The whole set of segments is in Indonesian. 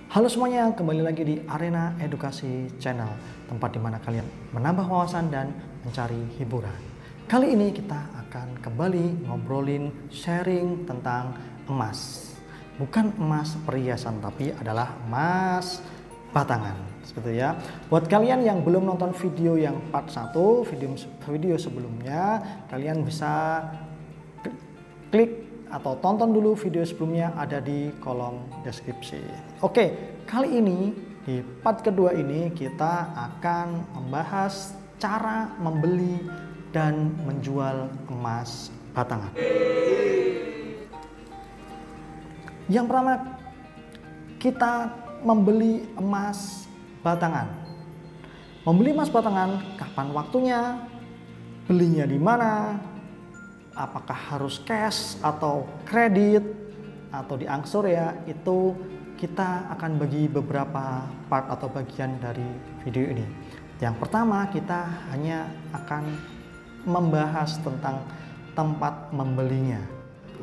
Halo semuanya, kembali lagi di Arena Edukasi Channel, tempat dimana kalian menambah wawasan dan mencari hiburan. Kali ini kita akan kembali ngobrolin sharing tentang emas. Bukan emas perhiasan, tapi adalah emas batangan. Seperti ya. Buat kalian yang belum nonton video yang part 1, video sebelumnya, kalian bisa klik atau tonton dulu video sebelumnya, ada di kolom deskripsi. Oke, kali ini di part kedua ini kita akan membahas cara membeli dan menjual emas batangan. Yang pertama, kita membeli emas batangan. Membeli emas batangan, kapan waktunya? Belinya di mana? Apakah harus cash atau kredit atau diangsur ya, itu kita akan bagi beberapa part atau bagian dari video ini. Yang pertama, kita hanya akan membahas tentang tempat membelinya.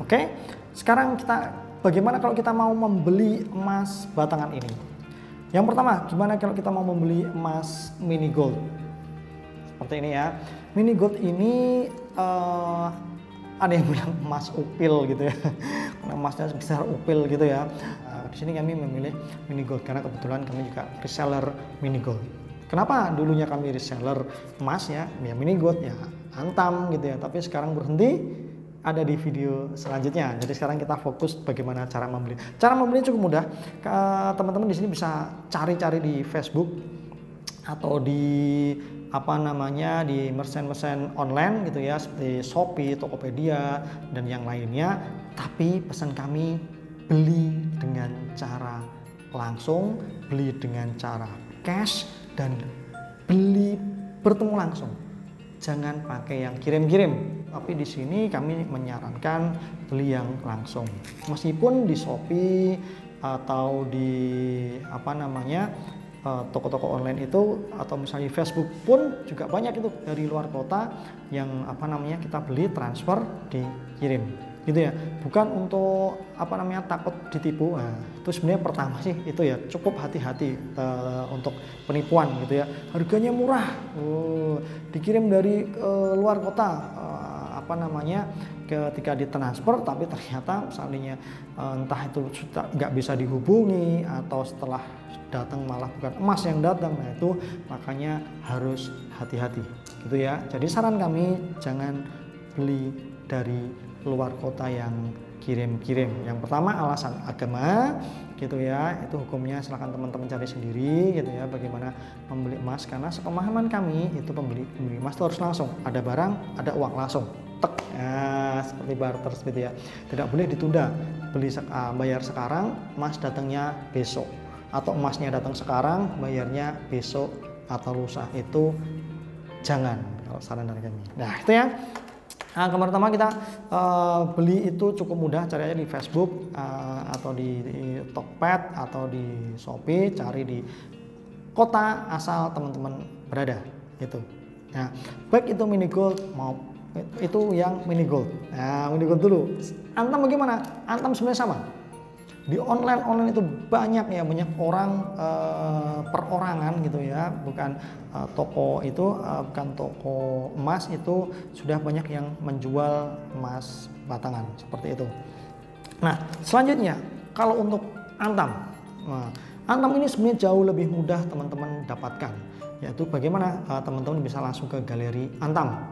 Oke, sekarang bagaimana kalau kita mau membeli emas batangan ini? Yang pertama, gimana kalau kita mau membeli emas mini gold? Seperti ini ya. Mini gold ini ada yang bilang emas upil gitu ya, karena emasnya besar upil gitu ya. Di sini kami memilih mini gold karena kebetulan kami juga reseller mini gold. Kenapa dulunya kami reseller emas ya mini gold ya Antam gitu ya, tapi sekarang berhenti, ada di video selanjutnya. Jadi sekarang kita fokus bagaimana cara membeli. Cara membeli cukup mudah. Teman-teman di sini bisa cari-cari di Facebook atau di di merchant online gitu ya, seperti Shopee, Tokopedia dan yang lainnya. Tapi pesan kami, beli dengan cara langsung, beli dengan cara cash, dan beli bertemu langsung. Jangan pakai yang kirim-kirim. Tapi di sini kami menyarankan beli yang langsung. Meskipun di Shopee atau di toko-toko online itu, atau misalnya Facebook pun juga banyak itu dari luar kota yang kita beli, transfer, dikirim gitu ya. Bukan untuk takut ditipu. Nah, itu sebenarnya pertama sih itu ya, cukup hati-hati untuk penipuan gitu ya. Harganya murah, dikirim dari luar kota, ketika ditransfer tapi ternyata misalnya entah itu sudah nggak bisa dihubungi, atau setelah datang malah bukan emas yang datang. Nah itu makanya harus hati-hati gitu ya. Jadi saran kami, jangan beli dari luar kota yang kirim-kirim. Yang pertama, alasan agama gitu ya, itu hukumnya silahkan teman-teman cari sendiri gitu ya, bagaimana membeli emas. Karena sepemahaman kami itu pembeli emas itu harus langsung, ada barang, ada uang, langsung tek ya, seperti barter seperti ya. Tidak boleh ditunda, bayar sekarang, emas datangnya besok, atau emasnya datang sekarang, bayarnya besok atau lusa. Itu jangan, kalau saran dari kami. Nah itu ya. Yang pertama, kita beli itu cukup mudah, cari aja di Facebook atau di Tokped atau di Shopee, cari di kota asal teman-teman berada gitu. Nah, baik itu mini gold mau itu yang mini gold. Nah, mini gold dulu. Antam bagaimana? Antam sebenarnya sama. Di online itu banyak orang perorangan gitu ya, bukan toko itu, bukan toko emas itu sudah banyak yang menjual emas batangan seperti itu. Nah selanjutnya, kalau untuk Antam, Antam ini sebenarnya jauh lebih mudah teman-teman dapatkan, yaitu bagaimana teman-teman bisa langsung ke galeri Antam.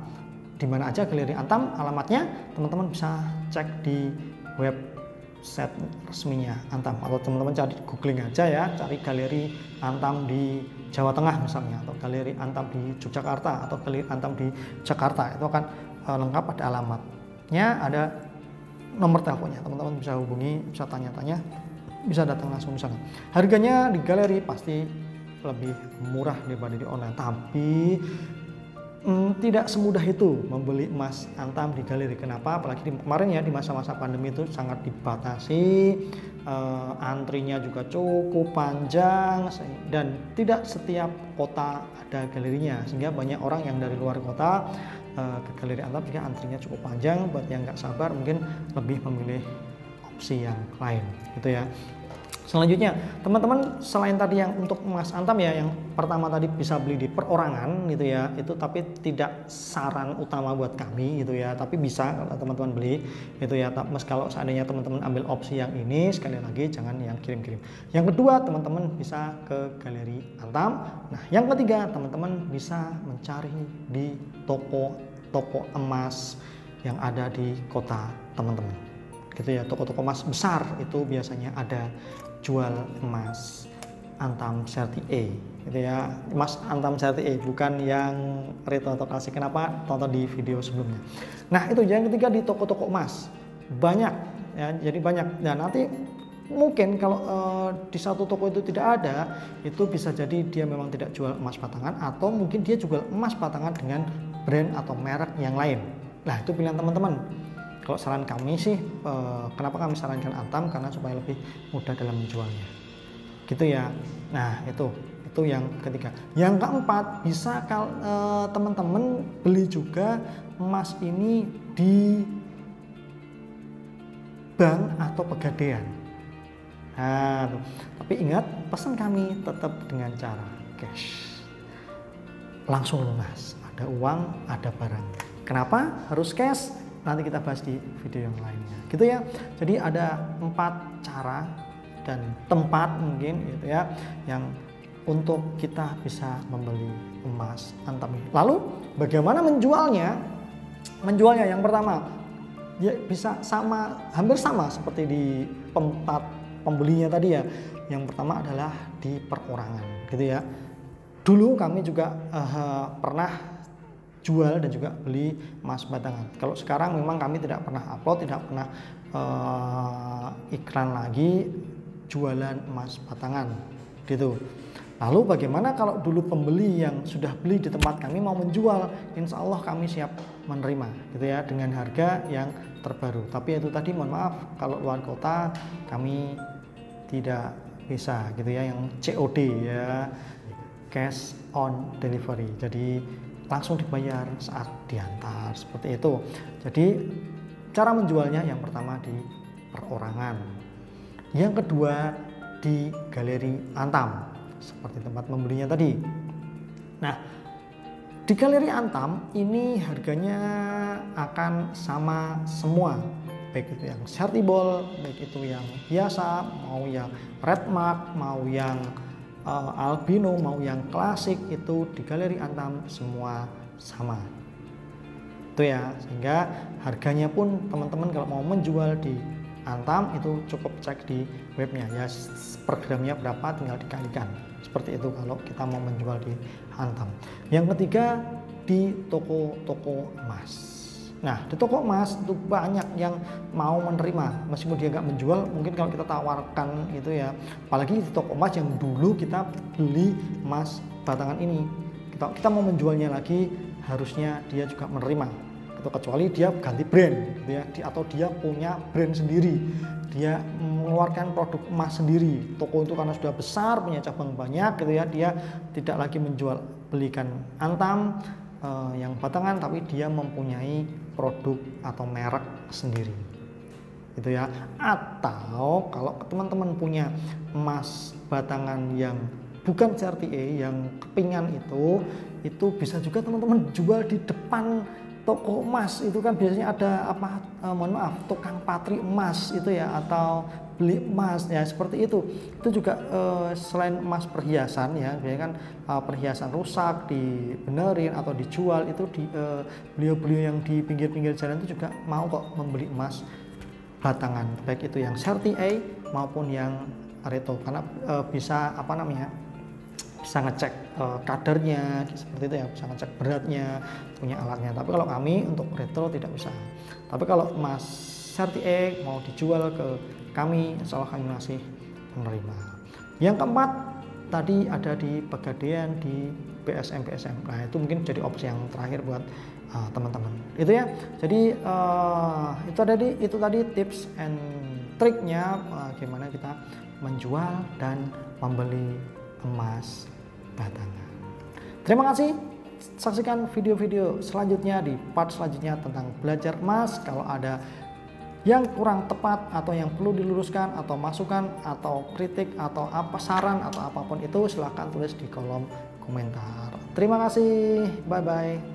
Di mana aja galeri Antam, alamatnya teman-teman bisa cek di website resminya Antam, atau teman-teman cari googling aja ya, cari galeri Antam di Jawa Tengah misalnya, atau galeri Antam di Yogyakarta, atau galeri Antam di Jakarta. Itu akan lengkap, ada alamatnya, ada nomor teleponnya, teman-teman bisa hubungi, bisa tanya-tanya, bisa datang langsung di sana. Harganya di galeri pasti lebih murah daripada di online, tapi tidak semudah itu membeli emas Antam di galeri. Kenapa? Apalagi kemarin ya, di masa-masa pandemi itu sangat dibatasi, antrinya juga cukup panjang, dan tidak setiap kota ada galerinya, sehingga banyak orang yang dari luar kota ke galeri Antam juga antrinya cukup panjang. Buat yang nggak sabar mungkin lebih memilih opsi yang lain gitu ya. Selanjutnya, teman-teman selain tadi yang untuk emas antam ya, yang pertama tadi bisa beli di perorangan gitu ya, itu tapi tidak saran utama buat kami gitu ya, tapi bisa kalau teman-teman beli gitu ya. Kalau seandainya teman-teman ambil opsi yang ini, sekali lagi jangan yang kirim-kirim. Yang kedua, teman-teman bisa ke galeri antam. Nah, yang ketiga, teman-teman bisa mencari di toko-toko emas yang ada di kota teman-teman gitu ya. Toko-toko emas besar itu biasanya ada jual emas antam serti E gitu ya, emas antam serti E, bukan yang retro atau klasik. Kenapa? Tonton di video sebelumnya. Nah, itu yang ketiga di toko-toko emas banyak ya, jadi banyak. Dan nanti mungkin kalau di satu toko itu tidak ada, itu bisa jadi dia memang tidak jual emas batangan, atau mungkin dia jual emas batangan dengan brand atau merek yang lain. Nah, itu pilihan teman-teman. Kalau saran kami sih, kenapa kami sarankan antam, karena supaya lebih mudah dalam menjualnya gitu ya. Nah, itu yang ketiga. Yang keempat, bisa kalau teman-teman beli juga emas ini di bank atau pegadaian. Nah, tapi ingat, pesan kami tetap dengan cara cash, langsung lunas, ada uang, ada barang. Kenapa harus cash? Nanti kita bahas di video yang lainnya gitu ya. Jadi ada 4 cara dan tempat mungkin gitu ya, yang untuk kita bisa membeli emas antam ini. Lalu bagaimana menjualnya? Menjualnya yang pertama ya bisa hampir sama seperti di tempat pembelinya tadi ya. Yang pertama adalah di perorangan gitu ya. Dulu kami juga pernah jual dan juga beli emas batangan. Kalau sekarang memang kami tidak pernah upload, tidak pernah iklan lagi jualan emas batangan gitu. Lalu bagaimana kalau dulu pembeli yang sudah beli di tempat kami mau menjual? Insya Allah kami siap menerima gitu ya, dengan harga yang terbaru. Tapi itu tadi, mohon maaf, kalau luar kota kami tidak bisa gitu ya, yang COD ya, cash on delivery. Jadi langsung dibayar saat diantar, seperti itu. Jadi cara menjualnya yang pertama di perorangan, yang kedua di galeri antam seperti tempat membelinya tadi. Nah, di galeri antam ini harganya akan sama semua, baik itu yang sertibol, baik itu yang biasa, mau yang red mark, mau yang albino, mau yang klasik, itu di galeri antam semua sama itu ya. Sehingga harganya pun teman-teman kalau mau menjual di antam itu cukup cek di webnya ya, per gramnya berapa tinggal dikalikan, seperti itu kalau kita mau menjual di antam. Yang ketiga di toko-toko emas. Nah, di toko emas itu banyak yang mau menerima, meskipun dia nggak menjual, mungkin kalau kita tawarkan gitu ya. Apalagi di toko emas yang dulu kita beli emas batangan ini, kita mau menjualnya lagi, harusnya dia juga menerima. Itu kecuali dia ganti brand gitu ya, atau dia punya brand sendiri, dia mengeluarkan produk emas sendiri. Toko itu karena sudah besar, punya cabang banyak gitu ya, dia tidak lagi menjual belikan antam yang batangan, tapi dia mempunyai produk atau merek sendiri gitu ya. Atau kalau teman-teman punya emas batangan yang bukan serti E, yang kepingan itu bisa juga teman-teman jual di depan toko emas. Itu kan biasanya ada mohon maaf, tukang patri emas itu ya, atau beli emas ya, seperti itu. Itu juga selain emas perhiasan ya, biasanya kan perhiasan rusak dibenerin atau dijual, itu beliau-beliau yang di pinggir-pinggir jalan itu juga mau kok membeli emas batangan, baik itu yang serti A maupun yang retro, karena bisa bisa ngecek kadarnya seperti itu ya, bisa ngecek beratnya, punya alatnya. Tapi kalau kami untuk retro tidak bisa. Tapi kalau emas serti E mau dijual ke kami, insya Allah kami masih menerima. Yang keempat tadi ada di pegadaian, di BSM. Nah, itu mungkin jadi opsi yang terakhir buat teman-teman. Itu ya. Jadi itu tadi tips and triknya gimana kita menjual dan membeli emas batangan. Terima kasih. Saksikan video-video selanjutnya di part selanjutnya tentang belajar emas. Kalau ada yang kurang tepat atau yang perlu diluruskan atau masukan atau kritik atau apa saran atau apapun itu silahkan tulis di kolom komentar. Terima kasih, bye bye.